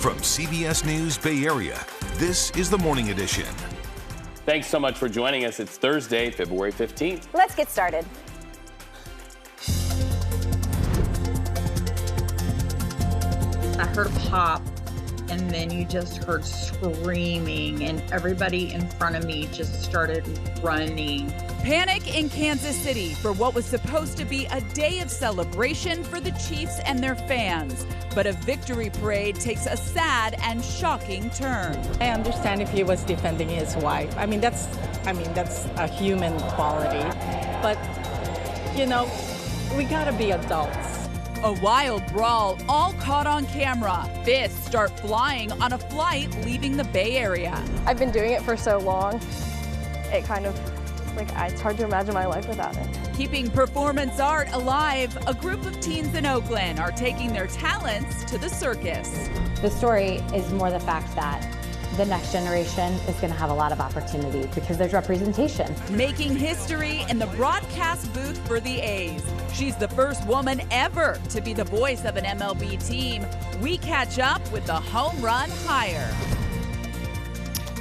From CBS News Bay Area, this is the Morning Edition. Thanks so much for joining us. It's Thursday, February 15th. Let's get started. I heard a pop, and then you just heard screaming, and everybody in front of me just started running. Panic in Kansas City for what was supposed to be a day of celebration for the Chiefs and their fans. But a victory parade takes a sad and shocking turn. I understand if he was defending his wife. I mean that's a human quality. But, we gotta be adults. A wild brawl, all caught on camera. Fists start flying on a flight leaving the Bay Area. I've been doing it for so long, it's hard to imagine my life without it. Keeping performance art alive, a group of teens in Oakland are taking their talents to the circus. The story is more the fact that the next generation is going to have a lot of opportunity because there's representation. Making history in the broadcast booth for the A's. She's the first woman ever to be the voice of an MLB team. We catch up with the home run hire.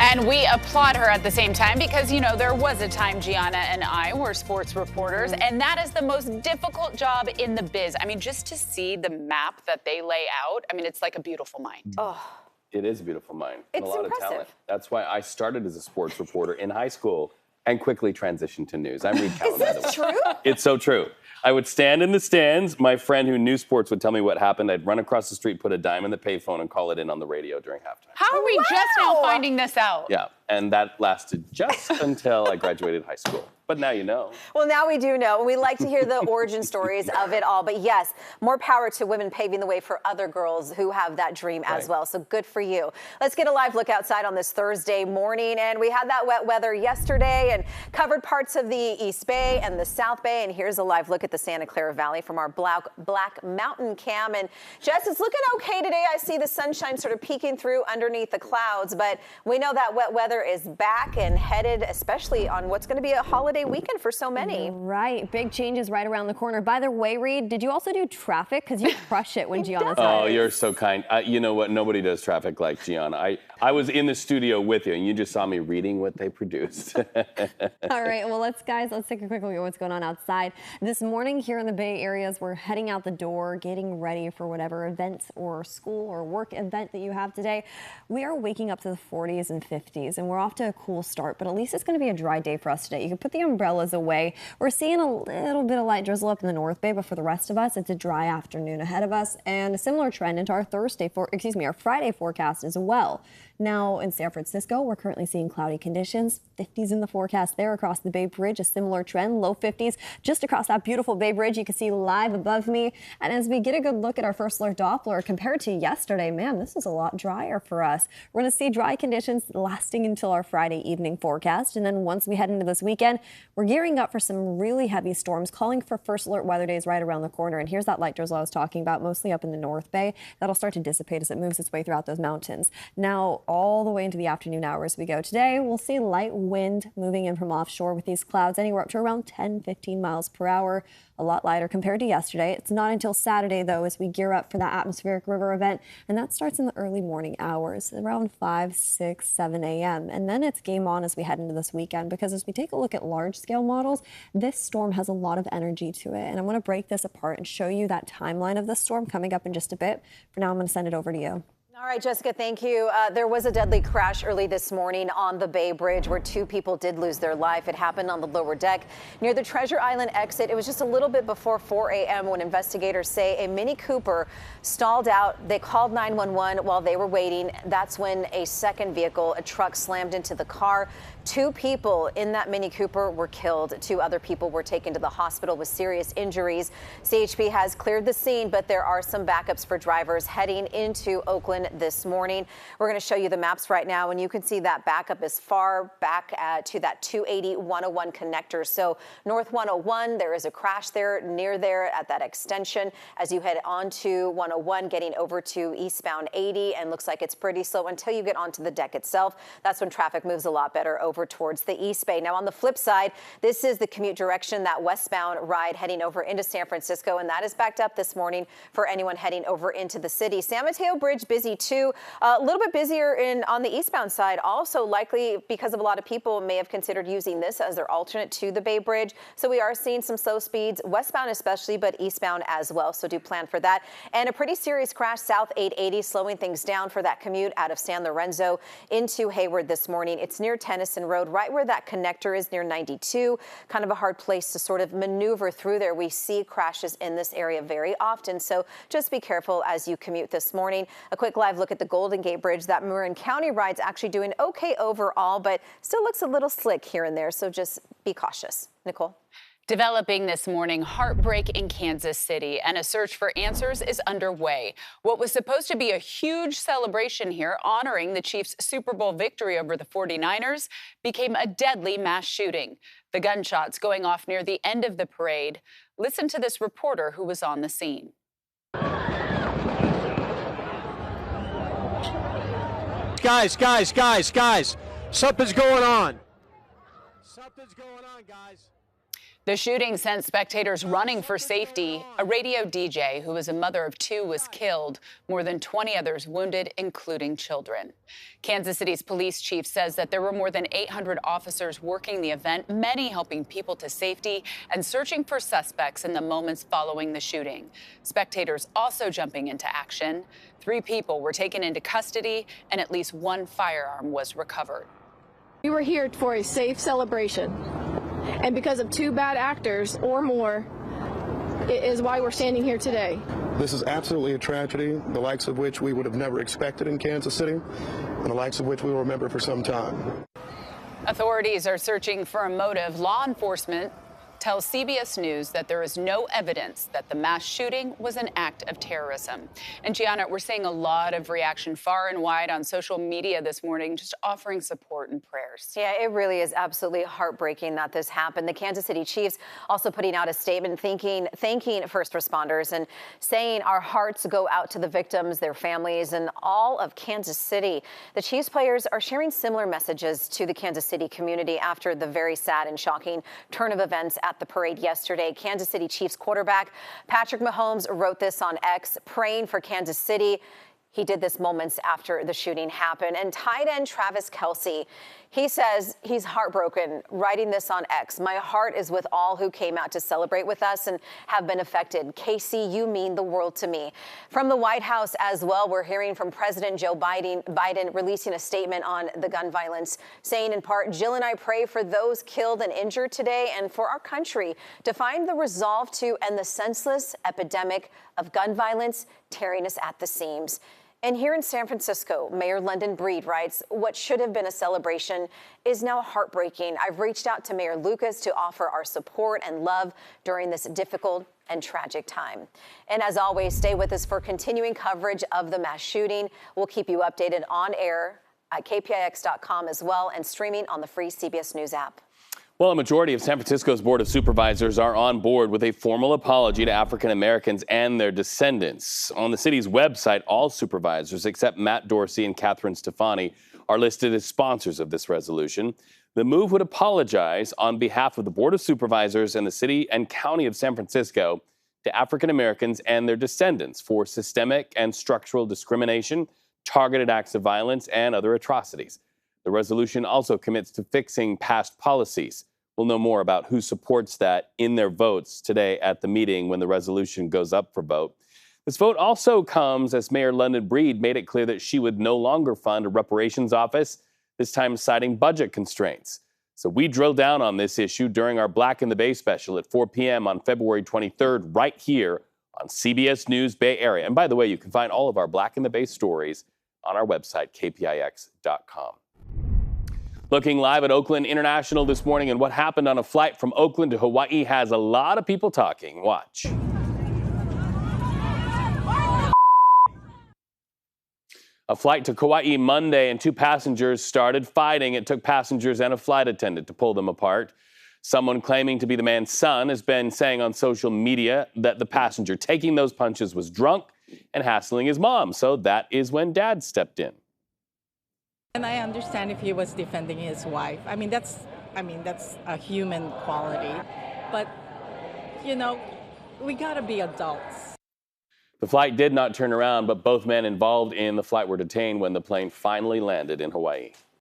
And we applaud her at the same time because, there was a time Gianna and I were sports reporters, and that is the most difficult job in the biz. I mean, just to see the map that they lay out, it's like a beautiful mind. Oh, It is a beautiful mind. It's and a lot impressive. of talent. That's why I started as a sports reporter in high school and quickly transitioned to news. I'm Reed Cowan. is this true? It's so true. I would stand in the stands. My friend who knew sports would tell me what happened. I'd run across the street, put a dime in the payphone, and call it in on the radio during halftime. How are we just now finding this out? Yeah, and that lasted just until I graduated high school. But now you know. Well, now we do know. We like to hear the origin stories of it all. But yes, more power to women paving the way for other girls who have that dream as well. So good for you. Let's get a live look outside on this Thursday morning. And we had that wet weather yesterday and covered parts of the East Bay and the South Bay. And here's a live look at the Santa Clara Valley from our Black Mountain cam. And Jess, it's looking okay today. I see the sunshine sort of peeking through underneath the clouds. But we know that wet weather is back and headed, especially on what's going to be a holiday weekend for so many. Right. Big changes right around the corner. By the way, Reed, did you also do traffic? Because you crush it when Gianna's Oh, on. you're so kind. You know what? Nobody does traffic like Gianna. I was in the studio with you, and you just saw me reading what they produced. All right. Well, let's take a quick look at what's going on outside. This morning here in the Bay Areas, we're heading out the door, getting ready for whatever event or school or work event that you have today. We are waking up to the 40s and 50s, and we're off to a cool start, but at least it's going to be a dry day for us today. You can put the umbrellas away. We're seeing a little bit of light drizzle up in the North Bay, but for the rest of us, it's a dry afternoon ahead of us, and a similar trend into our our Friday forecast as well. Now in San Francisco, we're currently seeing cloudy conditions, 50s in the forecast there across the Bay Bridge, a similar trend, low 50s just across that beautiful Bay Bridge you can see live above me. And as we get a good look at our first alert Doppler compared to yesterday, man, this is a lot drier for us. We're going to see dry conditions lasting until our Friday evening forecast. And then once we head into this weekend, we're gearing up for some really heavy storms, calling for first alert weather days right around the corner. And here's that light drizzle I was talking about, mostly up in the North Bay. That'll start to dissipate as it moves its way throughout those mountains. Now, all the way into the afternoon hours we go today, we'll see light wind moving in from offshore with these clouds anywhere up to around 10-15 miles per hour. A lot lighter compared to yesterday. It's not until Saturday, though, as we gear up for that atmospheric river event, and that starts in the early morning hours, around 5, 6, 7 a.m. And then it's game on as we head into this weekend, because as we take a look at large-scale models, this storm has a lot of energy to it. And I'm going to break this apart and show you that timeline of this storm coming up in just a bit. For now, I'm going to send it over to you. All right, Jessica, thank you. There was a deadly crash early this morning on the Bay Bridge where 2 people did lose their life. It happened on the lower deck near the Treasure Island exit. It was just a little bit before 4 a.m. when investigators say a Mini Cooper stalled out. They called 911 while they were waiting. That's when a second vehicle, a truck, slammed into the car. 2 people in that Mini Cooper were killed. 2 other people were taken to the hospital with serious injuries. CHP has cleared the scene, but there are some backups for drivers heading into Oakland this morning. We're going to show you the maps right now, and you can see that backup is far back to that 280-101 connector. So North 101, there is a crash there near there at that extension as you head on to 101, getting over to eastbound 80, and looks like it's pretty slow until you get onto the deck itself. That's when traffic moves a lot better over over towards the East Bay. Now, on the flip side, this is the commute direction, that westbound ride heading over into San Francisco, and that is backed up this morning for anyone heading over into the city. San Mateo Bridge busy too. A little bit busier on the eastbound side, also likely because of a lot of people may have considered using this as their alternate to the Bay Bridge. So we are seeing some slow speeds, westbound especially, but eastbound as well. So do plan for that. And a pretty serious crash south 880, slowing things down for that commute out of San Lorenzo into Hayward this morning. It's near Tennyson Road, right where that connector is near 92. Kind of a hard place to sort of maneuver through there. We see crashes in this area very often, so just be careful as you commute this morning. A quick live look at the Golden Gate Bridge. That Marin County ride's actually doing okay overall, but still looks a little slick here and there, so just be cautious. Nicole? Developing this morning, heartbreak in Kansas City, and a search for answers is underway. What was supposed to be a huge celebration here, honoring the Chiefs' Super Bowl victory over the 49ers, became a deadly mass shooting. The gunshots going off near the end of the parade. Listen to this reporter who was on the scene. Guys, something's going on. Something's going on, guys. The shooting sent spectators running for safety. A radio DJ who was a mother of two was killed, more than 20 others wounded, including children. Kansas City's police chief says that there were more than 800 officers working the event, many helping people to safety and searching for suspects in the moments following the shooting. Spectators also jumping into action. 3 people were taken into custody and at least 1 firearm was recovered. We were here for a safe celebration. And because of 2 bad actors or more, it is why we're standing here today. This is absolutely a tragedy, the likes of which we would have never expected in Kansas City, and the likes of which we will remember for some time. Authorities are searching for a motive. Law enforcement tells CBS News that there is no evidence that the mass shooting was an act of terrorism. And Gianna, we're seeing a lot of reaction far and wide on social media this morning, just offering support and prayers. Yeah, it really is absolutely heartbreaking that this happened. The Kansas City Chiefs also putting out a statement thanking first responders and saying our hearts go out to the victims, their families, and all of Kansas City. The Chiefs players are sharing similar messages to the Kansas City community after the very sad and shocking turn of events at the parade yesterday. Kansas City Chiefs quarterback Patrick Mahomes wrote this on X, praying for Kansas City. He did this moments after the shooting happened. And tight end Travis Kelce, he says he's heartbroken, writing this on X. My heart is with all who came out to celebrate with us and have been affected. Casey, you mean the world to me. From the White House as well, we're hearing from President Joe Biden releasing a statement on the gun violence, saying in part, Jill and I pray for those killed and injured today and for our country to find the resolve to end the senseless epidemic of gun violence tearing us at the seams. And here in San Francisco, Mayor London Breed writes, what should have been a celebration is now heartbreaking. I've reached out to Mayor Lucas to offer our support and love during this difficult and tragic time. And as always, stay with us for continuing coverage of the mass shooting. We'll keep you updated on air at KPIX.com as well and streaming on the free CBS News app. Well, a majority of San Francisco's Board of Supervisors are on board with a formal apology to African Americans and their descendants. On the city's website, all supervisors except Matt Dorsey and Catherine Stefani are listed as sponsors of this resolution. The move would apologize on behalf of the Board of Supervisors and the City and County of San Francisco to African Americans and their descendants for systemic and structural discrimination, targeted acts of violence, and other atrocities. The resolution also commits to fixing past policies. We'll know more about who supports that in their votes today at the meeting when the resolution goes up for vote. This vote also comes as Mayor London Breed made it clear that she would no longer fund a reparations office, this time citing budget constraints. So we drill down on this issue during our Black in the Bay special at 4 p.m. on February 23rd, right here on CBS News Bay Area. And by the way, you can find all of our Black in the Bay stories on our website, KPIX.com. Looking live at Oakland International this morning, and what happened on a flight from Oakland to Hawaii has a lot of people talking. Watch. A flight to Kauai Monday, and 2 passengers started fighting. It took passengers and a flight attendant to pull them apart. Someone claiming to be the man's son has been saying on social media that the passenger taking those punches was drunk and hassling his mom. So that is when Dad stepped in. And I understand if he was defending his wife. I mean, that's a human quality. But, you know, we gotta be adults. The flight did not turn around, but both men involved in the flight were detained when the plane finally landed in Hawaii.